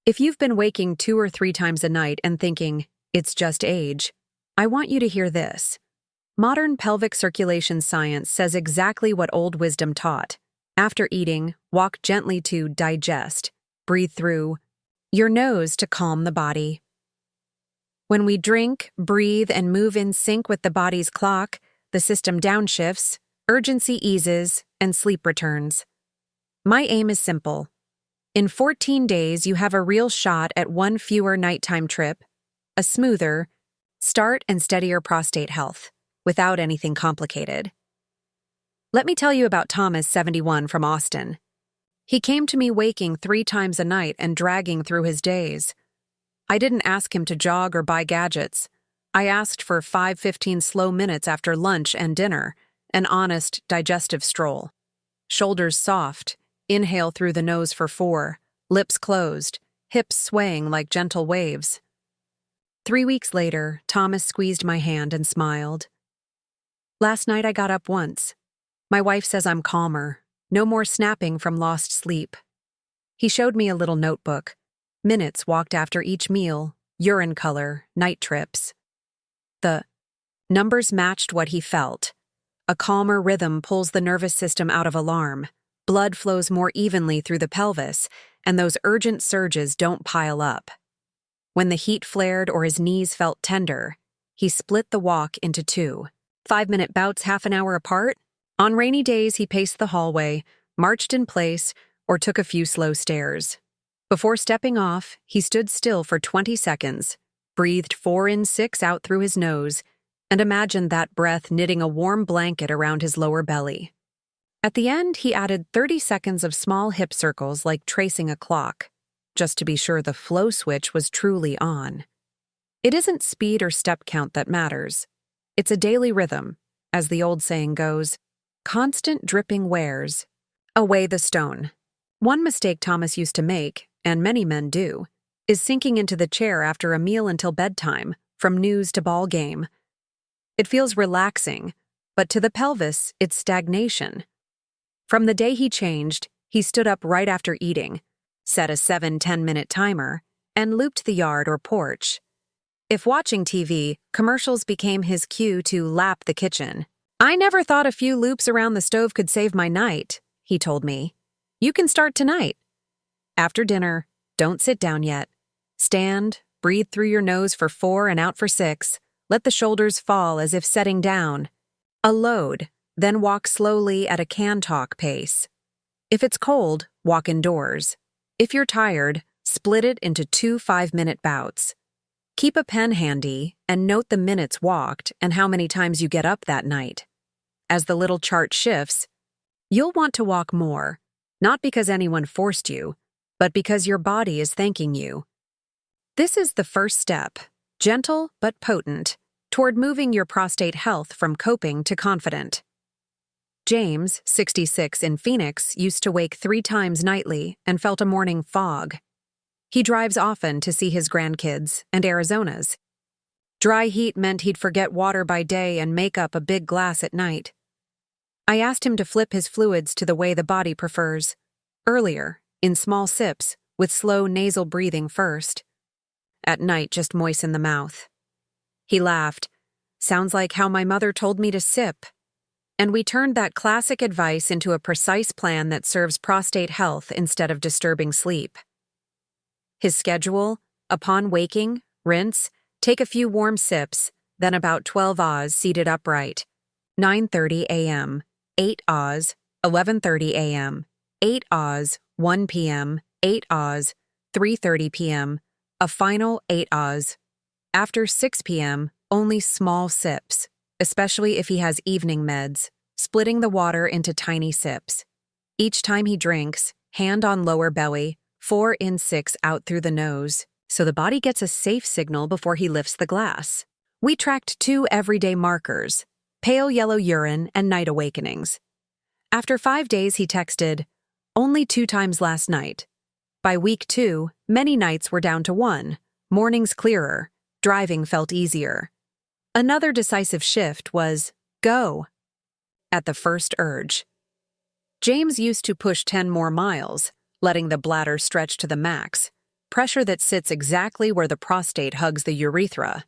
If you've been waking 2 or 3 times a night and thinking, it's just age, I want you to hear this. Modern pelvic circulation science says exactly what old wisdom taught. After eating, walk gently to digest. Breathe through your nose to calm the body. When we drink, breathe, and move in sync with the body's clock, the system downshifts, urgency eases, and sleep returns. My aim is simple. In 14 days, you have a real shot at one fewer nighttime trip, a smoother, start and steadier prostate health, without anything complicated. Let me tell you about Thomas, 71, from Austin. He came to me waking 3 times a night and dragging through his days. I didn't ask him to jog or buy gadgets. I asked for 5-15 slow minutes after lunch and dinner, an honest, digestive stroll. Shoulders soft, inhale through the nose for 4, lips closed, hips swaying like gentle waves. 3 weeks later, Thomas squeezed my hand and smiled. Last night I got up once. My wife says I'm calmer, no more snapping from lost sleep. He showed me a little notebook, minutes walked after each meal, urine color, night trips. The numbers matched what he felt. A calmer rhythm pulls the nervous system out of alarm. Blood flows more evenly through the pelvis, and those urgent surges don't pile up. When the heat flared or his knees felt tender, he split the walk into 2 5-minute bouts half an hour apart. On rainy days, he paced the hallway, marched in place, or took a few slow stairs. Before stepping off, he stood still for 20 seconds, breathed 4 in, 6 out through his nose, and imagined that breath knitting a warm blanket around his lower belly. At the end, he added 30 seconds of small hip circles like tracing a clock, just to be sure the flow switch was truly on. It isn't speed or step count that matters. It's a daily rhythm. As the old saying goes, constant dripping wears away the stone. One mistake Thomas used to make, and many men do, is sinking into the chair after a meal until bedtime, from news to ball game. It feels relaxing, but to the pelvis, it's stagnation. From the day he changed, he stood up right after eating, set a 7-10-minute timer, and looped the yard or porch. If watching TV, commercials became his cue to lap the kitchen. I never thought a few loops around the stove could save my night, he told me. You can start tonight. After dinner, don't sit down yet. Stand, breathe through your nose for 4 and out for 6. Let the shoulders fall as if setting down. A load, then walk slowly at a can-talk pace. If it's cold, walk indoors. If you're tired, split it into 2 5-minute bouts. Keep a pen handy and note the minutes walked and how many times you get up that night. As the little chart shifts, you'll want to walk more, not because anyone forced you, but because your body is thanking you. This is the first step, gentle but potent, toward moving your prostate health from coping to confident. James, 66, in Phoenix, used to wake 3 times nightly and felt a morning fog. He drives often to see his grandkids and Arizona's. Dry heat meant he'd forget water by day and make up a big glass at night. I asked him to flip his fluids to the way the body prefers. Earlier, in small sips, with slow nasal breathing first. At night, just moisten the mouth. He laughed. Sounds like how my mother told me to sip. And we turned that classic advice into a precise plan that serves prostate health instead of disturbing sleep. His schedule: upon waking, rinse, take a few warm sips, then about 12 Oz seated upright. 9:30 a.m., 8 Oz, 11:30 a.m., 8 Oz, 1 p.m., 8 Oz, 3:30 p.m., a final 8 Oz. After 6 p.m., only small sips, especially if he has evening meds, splitting the water into tiny sips. Each time he drinks, hand on lower belly, 4 in, 6 out through the nose, so the body gets a safe signal before he lifts the glass. We tracked 2 everyday markers: pale yellow urine and night awakenings. After 5 days, he texted, "Only 2 times last night." By week 2, many nights were down to 1, mornings clearer, driving felt easier. Another decisive shift was go at the first urge. James used to push 10 more miles, letting the bladder stretch to the max. pressure that sits exactly where the prostate hugs the urethra.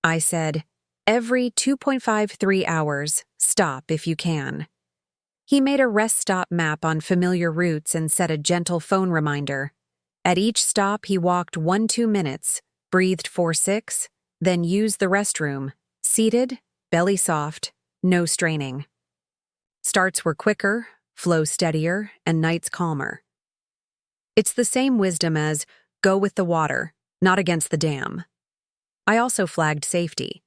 I said, every 2.53 hours, stop if you can. He made a rest stop map on familiar routes and set a gentle phone reminder. At each stop, he walked 1-2 minutes, breathed 4-6, then used the restroom, seated, belly soft, no straining. Starts were quicker, flow steadier, and nights calmer. It's the same wisdom as go with the water, not against the dam. I also flagged safety.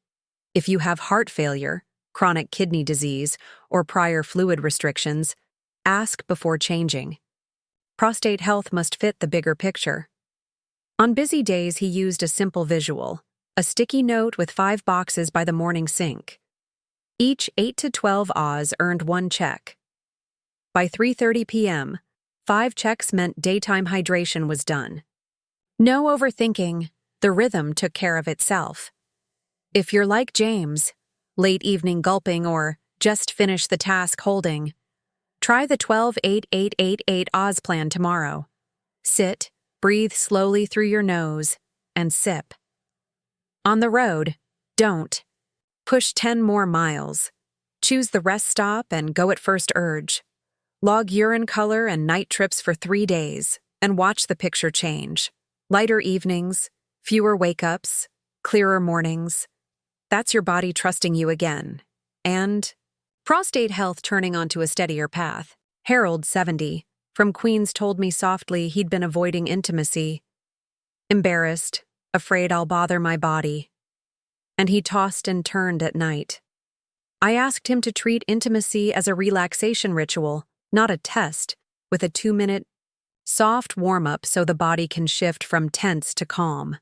If you have heart failure, chronic kidney disease, or prior fluid restrictions, ask before changing. Prostate health must fit the bigger picture. On busy days, he used a simple visual, a sticky note with 5 boxes by the morning sink. Each 8 to 12 Oz earned 1 check. By 3:30 p.m., 5 checks meant daytime hydration was done. No overthinking, the rhythm took care of itself. If you're like James, late evening gulping or just finish the task holding, try the 12-8-8-8-8 Oz plan tomorrow. Sit, breathe slowly through your nose, and sip. On the road, don't. Push 10 more miles. Choose the rest stop and go at first urge. Log urine color and night trips for 3 days, and watch the picture change. Lighter evenings, fewer wake-ups, clearer mornings. That's your body trusting you again. And prostate health turning onto a steadier path. Harold, 70, from Queens told me softly he'd been avoiding intimacy. Embarrassed, afraid I'll bother my body. And he tossed and turned at night. I asked him to treat intimacy as a relaxation ritual, not a test, with a 2-minute, soft warm-up so the body can shift from tense to calm.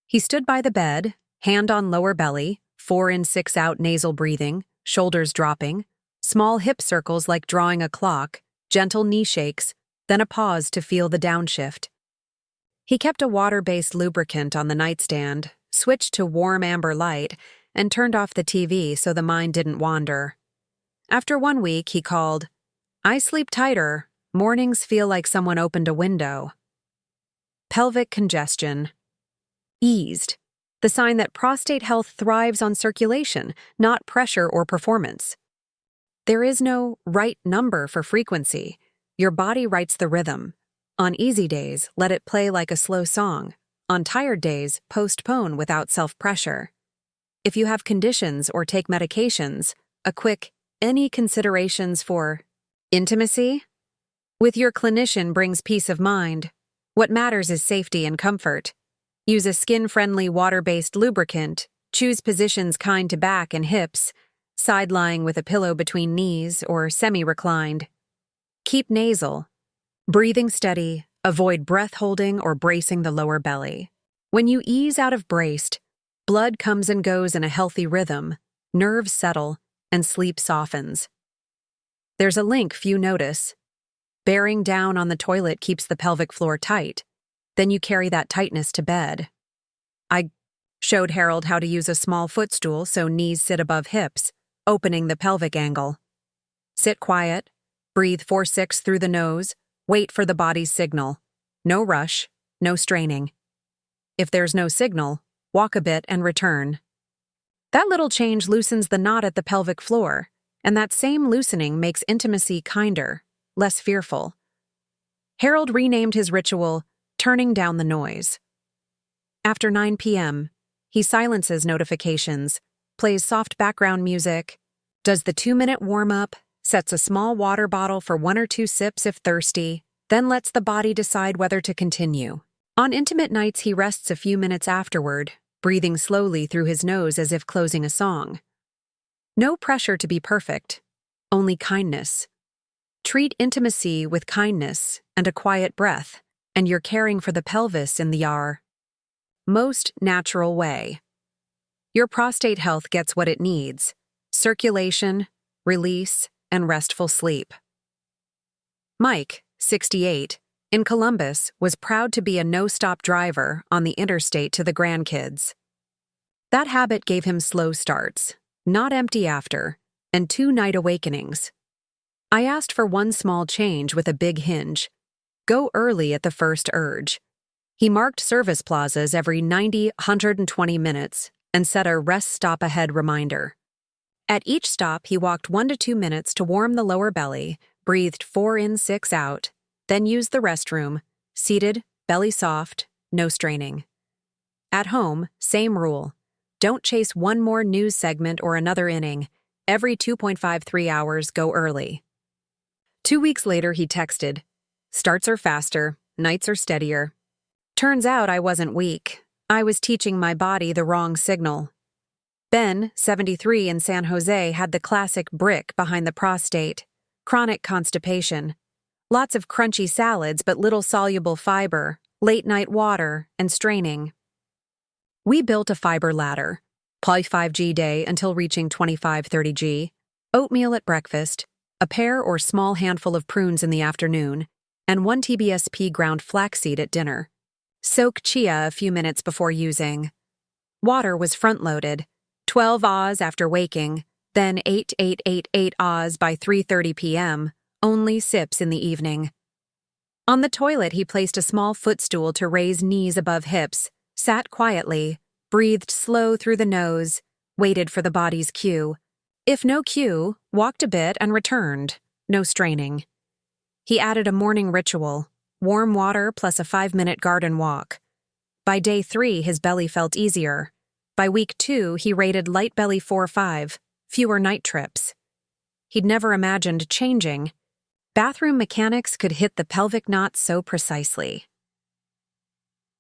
He stood by the bed, hand on lower belly, 4 in 6 out nasal breathing, shoulders dropping, small hip circles like drawing a clock, gentle knee shakes, then a pause to feel the downshift. He kept a water-based lubricant on the nightstand, switched to warm amber light, and turned off the TV so the mind didn't wander. After 1 week, he called, "I sleep tighter. Mornings feel like someone opened a window." Pelvic congestion. Eased. The sign that prostate health thrives on circulation, not pressure or performance. There is no right number for frequency. Your body writes the rhythm. On easy days, let it play like a slow song. On tired days, postpone without self-pressure. If you have conditions or take medications, a quick, any considerations for intimacy? With your clinician brings peace of mind. What matters is safety and comfort. Use a skin-friendly water-based lubricant. Choose positions kind to back and hips, side-lying with a pillow between knees or semi-reclined. Keep nasal. Breathing steady, avoid breath holding or bracing the lower belly. When you ease out of braced, blood comes and goes in a healthy rhythm, nerves settle, and sleep softens. There's a link few notice. Bearing down on the toilet keeps the pelvic floor tight. Then you carry that tightness to bed. I showed Harold how to use a small footstool so knees sit above hips, opening the pelvic angle. Sit quiet, breathe 4-6 through the nose, wait for the body's signal. No rush, no straining. If there's no signal, walk a bit and return. That little change loosens the knot at the pelvic floor, and that same loosening makes intimacy kinder, less fearful. Harold renamed his ritual turning down the noise. After 9 p.m., he silences notifications, plays soft background music, does the 2-minute warm-up, sets a small water bottle for 1 or 2 sips if thirsty, then lets the body decide whether to continue. On intimate nights, he rests a few minutes afterward, breathing slowly through his nose as if closing a song. No pressure to be perfect, only kindness. Treat intimacy with kindness and a quiet breath, and you're caring for the pelvis in the most natural way. Your prostate health gets what it needs: circulation, release, and restful sleep. Mike, 68, in Columbus, was proud to be a no-stop driver on the interstate to the grandkids. That habit gave him slow starts, not empty after, and 2 night awakenings. I asked for one small change with a big hinge. Go early at the first urge. He marked service plazas every 90–120 minutes and set a rest stop ahead reminder. At each stop, he walked 1 to 2 minutes to warm the lower belly, breathed 4 in, 6 out, then used the restroom, seated, belly soft, no straining. At home, same rule. Don't chase one more news segment or another inning. Every 2.53 hours, go early. 2 weeks later, he texted, "Starts are faster, nights are steadier." Turns out I wasn't weak. I was teaching my body the wrong signal. Ben, 73 in San Jose, had the classic brick behind the prostate, chronic constipation. Lots of crunchy salads but little soluble fiber, late-night water, and straining. We built a fiber ladder, 5G day until reaching 25–30G, oatmeal at breakfast, a pear or small handful of prunes in the afternoon, and 1 TBSP ground flaxseed at dinner. Soak chia a few minutes before using. Water was front-loaded, 12 Oz after waking, then 8 Oz by 3:30 p.m., only sips in the evening. On the toilet, he placed a small footstool to raise knees above hips, sat quietly, breathed slow through the nose, waited for the body's cue. If no cue, walked a bit and returned, no straining. He added a morning ritual, warm water plus a 5-minute garden walk. By day 3, his belly felt easier. By week 2, he rated light belly 4–5, fewer night trips. He'd never imagined changing. Bathroom mechanics could hit the pelvic knot so precisely.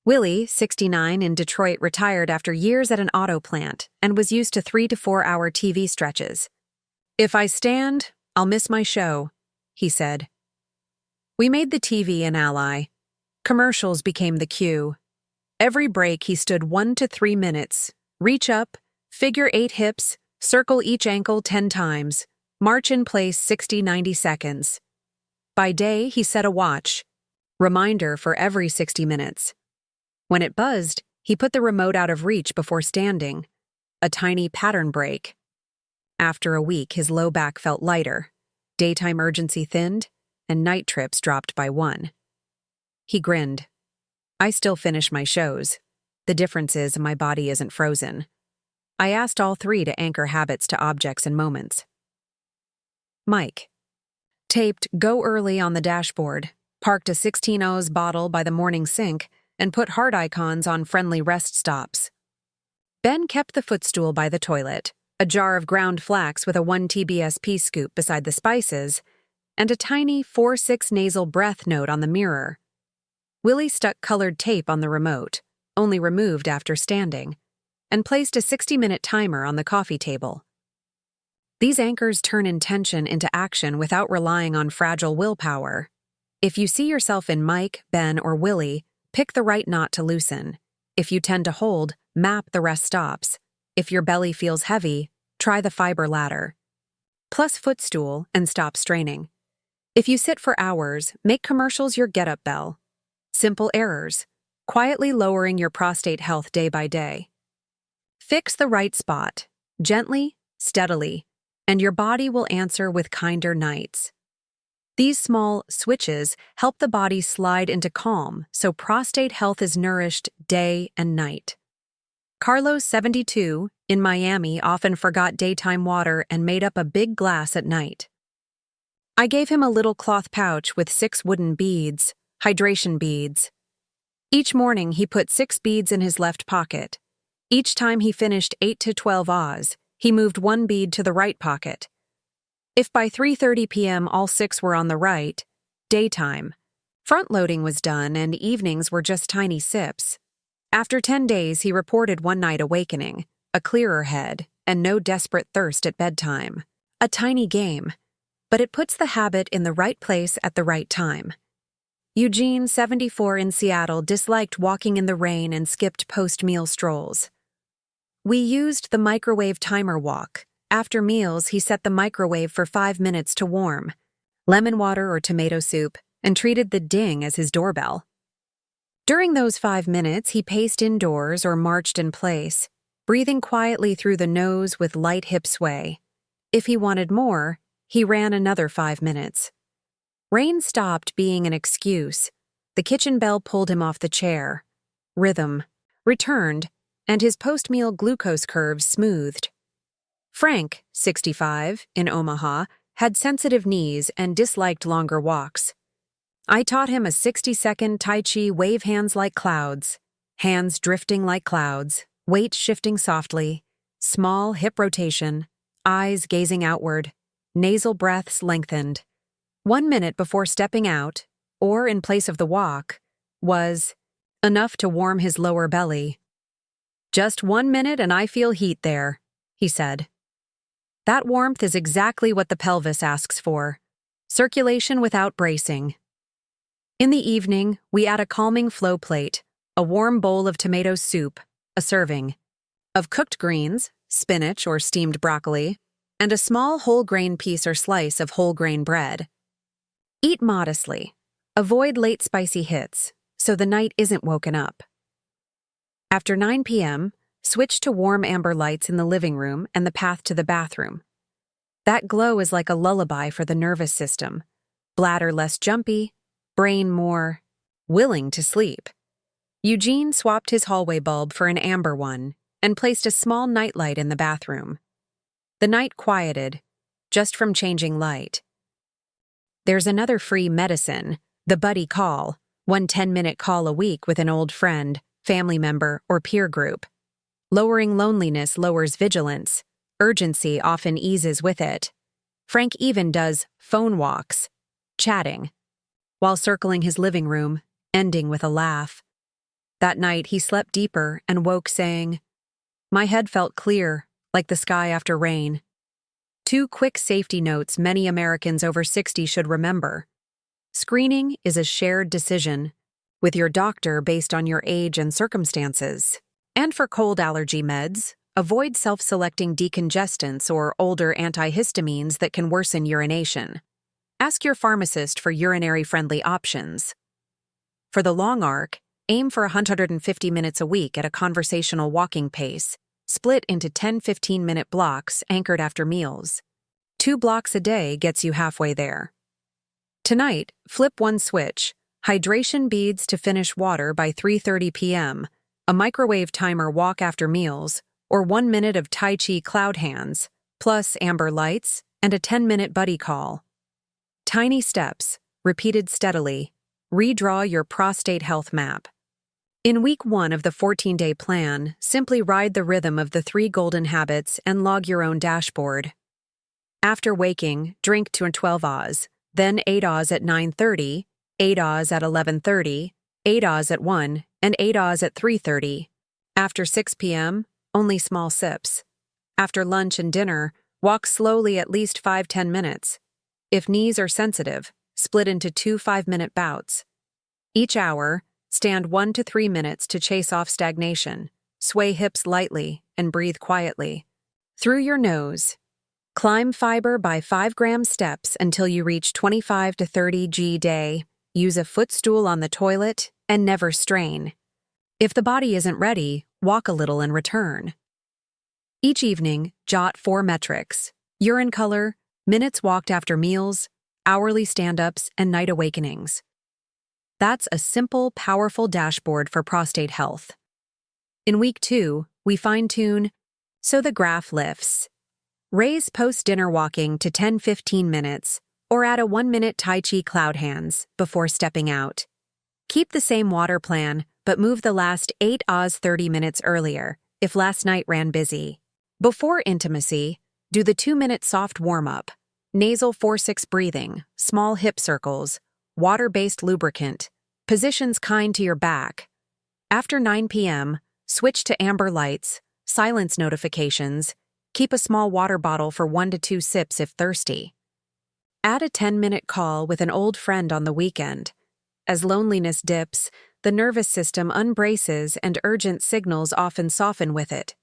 Willie, 69, in Detroit, retired after years at an auto plant and was used to 3 to 4 hour TV stretches. "If I stand, I'll miss my show," he said. We made the TV an ally. Commercials became the cue. Every break he stood 1 to 3 minutes, reach up, figure 8 hips, circle each ankle 10 times, march in place 60–90 seconds. By day, he set a watch, reminder for every 60 minutes. When it buzzed, he put the remote out of reach before standing, a tiny pattern break. After a week, his low back felt lighter, daytime urgency thinned, and night trips dropped by 1. He grinned. "I still finish my shows. The difference is my body isn't frozen." I asked all 3 to anchor habits to objects and moments. Mike taped "Go Early" on the dashboard, parked a 16 Oz bottle by the morning sink, and put heart icons on friendly rest stops. Ben kept the footstool by the toilet, a jar of ground flax with a 1 TBSP scoop beside the spices, and a tiny 4–6 nasal breath note on the mirror. Willie stuck colored tape on the remote, only removed after standing, and placed a 60-minute timer on the coffee table. These anchors turn intention into action without relying on fragile willpower. If you see yourself in Mike, Ben, or Willie, pick the right knot to loosen. If you tend to hold, map the rest stops. If your belly feels heavy, try the fiber ladder. Plus footstool and stop straining. If you sit for hours, make commercials your get-up bell. Simple errors, quietly lowering your prostate health day by day. Fix the right spot, gently, steadily, and your body will answer with kinder nights. These small switches help the body slide into calm so prostate health is nourished day and night. Carlos, 72, in Miami, often forgot daytime water and made up a big glass at night. I gave him a little cloth pouch with 6 wooden beads, hydration beads. Each morning he put 6 beads in his left pocket. Each time he finished 8 to 12 Oz, he moved 1 bead to the right pocket. If by 3:30 p.m. all 6 were on the right, daytime. Front-loading was done and evenings were just tiny sips. After 10 days, he reported one night awakening, a clearer head, and no desperate thirst at bedtime. A tiny game, but it puts the habit in the right place at the right time. Eugene, 74, in Seattle, disliked walking in the rain and skipped post-meal strolls. We used the microwave timer walk. After meals, he set the microwave for 5 minutes to warm, lemon water or tomato soup, and treated the ding as his doorbell. During those 5 minutes, he paced indoors or marched in place, breathing quietly through the nose with light hip sway. If he wanted more, he ran another 5 minutes. Rain stopped being an excuse. The kitchen bell pulled him off the chair. rhythm, returned, and his post-meal glucose curves smoothed. Frank, 65, in Omaha, had sensitive knees and disliked longer walks. I taught him a 60-second Tai Chi wave hands like clouds, hands drifting like clouds, weight shifting softly, small hip rotation, eyes gazing outward, nasal breaths lengthened. 1 minute before stepping out, or in place of the walk, was enough to warm his lower belly. "Just 1 minute and I feel heat there," he said. That warmth is exactly what the pelvis asks for. Circulation without bracing. In the evening, we add a calming flow plate, a warm bowl of tomato soup, a serving, of cooked greens, spinach or steamed broccoli, and a small whole grain piece or slice of whole grain bread. Eat modestly. Avoid late spicy hits, so the night isn't woken up. After 9 p.m., switch to warm amber lights in the living room and the path to the bathroom. That glow is like a lullaby for the nervous system. Bladder less jumpy, brain more willing to sleep. Eugene swapped his hallway bulb for an amber one and placed a small nightlight in the bathroom. The night quieted, just from changing light. There's another free medicine, the buddy call, one 10-minute call a week with an old friend, family member, or peer group. Lowering loneliness lowers vigilance. Urgency often eases with it. Frank even does phone walks, chatting, while circling his living room, ending with a laugh. That night he slept deeper and woke saying, "My head felt clear, like the sky after rain." 2 quick safety notes many Americans over 60 should remember. Screening is a shared decision with your doctor based on your age and circumstances. And for cold allergy meds, avoid self-selecting decongestants or older antihistamines that can worsen urination. Ask your pharmacist for urinary-friendly options. For the long arc, aim for 150 minutes a week at a conversational walking pace, split into 10-15-minute blocks anchored after meals. 2 blocks a day gets you halfway there. Tonight, flip one switch, hydration beads to finish water by 3:30 p.m., a microwave timer walk after meals, or 1 minute of Tai Chi cloud hands, plus amber lights and a 10-minute buddy call. Tiny steps, repeated steadily, redraw your prostate health map. In week 1 of the 14-day plan, simply ride the rhythm of the 3 golden habits and log your own dashboard. After waking, drink 12 Oz, then 8 Oz at 9:30, 8 Oz at 11:30, 8 Oz at 1, and 8 Oz at 3:30. After 6 p.m., only small sips. After lunch and dinner, walk slowly at least 5-10 minutes. If knees are sensitive, split into 2 5-minute bouts. Each hour, stand 1 to 3 minutes to chase off stagnation, sway hips lightly, and breathe quietly. Through your nose. Climb fiber by 5-gram steps until you reach 25 to 30 g day. Use a footstool on the toilet, and never strain. If the body isn't ready, walk a little and return. Each evening, jot 4 metrics: urine color, minutes walked after meals, hourly stand-ups, and night awakenings. That's a simple, powerful dashboard for prostate health. In week 2, we fine-tune so the graph lifts. Raise post-dinner walking to 10-15 minutes, or add a 1-minute Tai Chi cloud hands before stepping out. Keep the same water plan, but move the last 8 Oz 30 minutes earlier, if last night ran busy. Before intimacy, do the 2-minute soft warm-up, nasal 4-6 breathing, small hip circles, water-based lubricant, positions kind to your back. After 9 p.m., switch to amber lights, silence notifications, keep a small water bottle for 1 to 2 sips if thirsty. Add a 10-minute call with an old friend on the weekend. As loneliness dips, the nervous system unbraces and urgent signals often soften with it.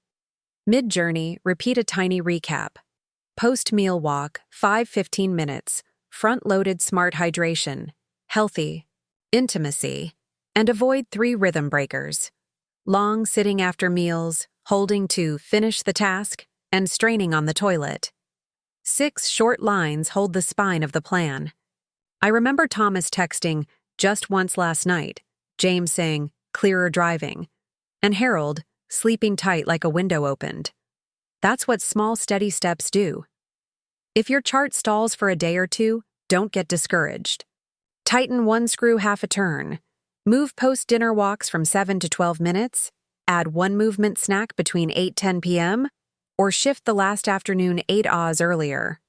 Mid-journey, repeat a tiny recap. Post-meal walk, 5-15 minutes, front-loaded smart hydration, healthy, intimacy, and avoid 3 rhythm breakers. Long sitting after meals, holding to finish the task, and straining on the toilet. 6 short lines hold the spine of the plan. I remember Thomas texting just once last night, James saying, clearer driving. And Harold, sleeping tight like a window opened. That's what small, steady steps do. If your chart stalls for a day or two, don't get discouraged. Tighten one screw half a turn. Move post-dinner walks from 7 to 12 minutes. Add one movement snack between 8-10 p.m. Or shift the last afternoon 8 hours earlier.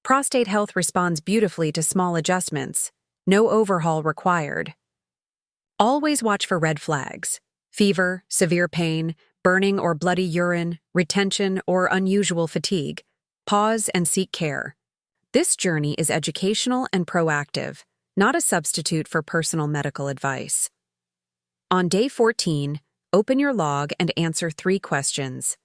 Prostate health responds beautifully to small adjustments. No overhaul required. Always watch for red flags. Fever, severe pain, burning or bloody urine, retention, or unusual fatigue. Pause and seek care. This journey is educational and proactive, not a substitute for personal medical advice. On day 14, open your log and answer 3 questions.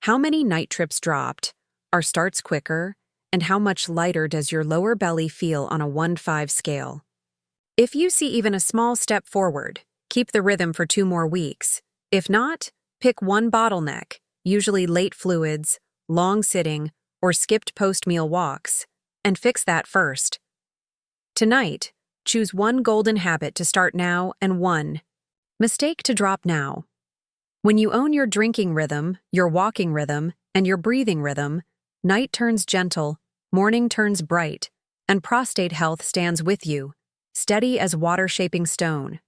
How many night trips dropped? Are starts quicker? And how much lighter does your lower belly feel on a 1-5 scale? If you see even a small step forward, keep the rhythm for 2 more weeks. If not, pick one bottleneck, usually late fluids, long sitting, or skipped post-meal walks, and fix that first. Tonight, choose one golden habit to start now and one mistake to drop now. When you own your drinking rhythm, your walking rhythm, and your breathing rhythm, night turns gentle, morning turns bright, and prostate health stands with you, steady as water-shaping stone.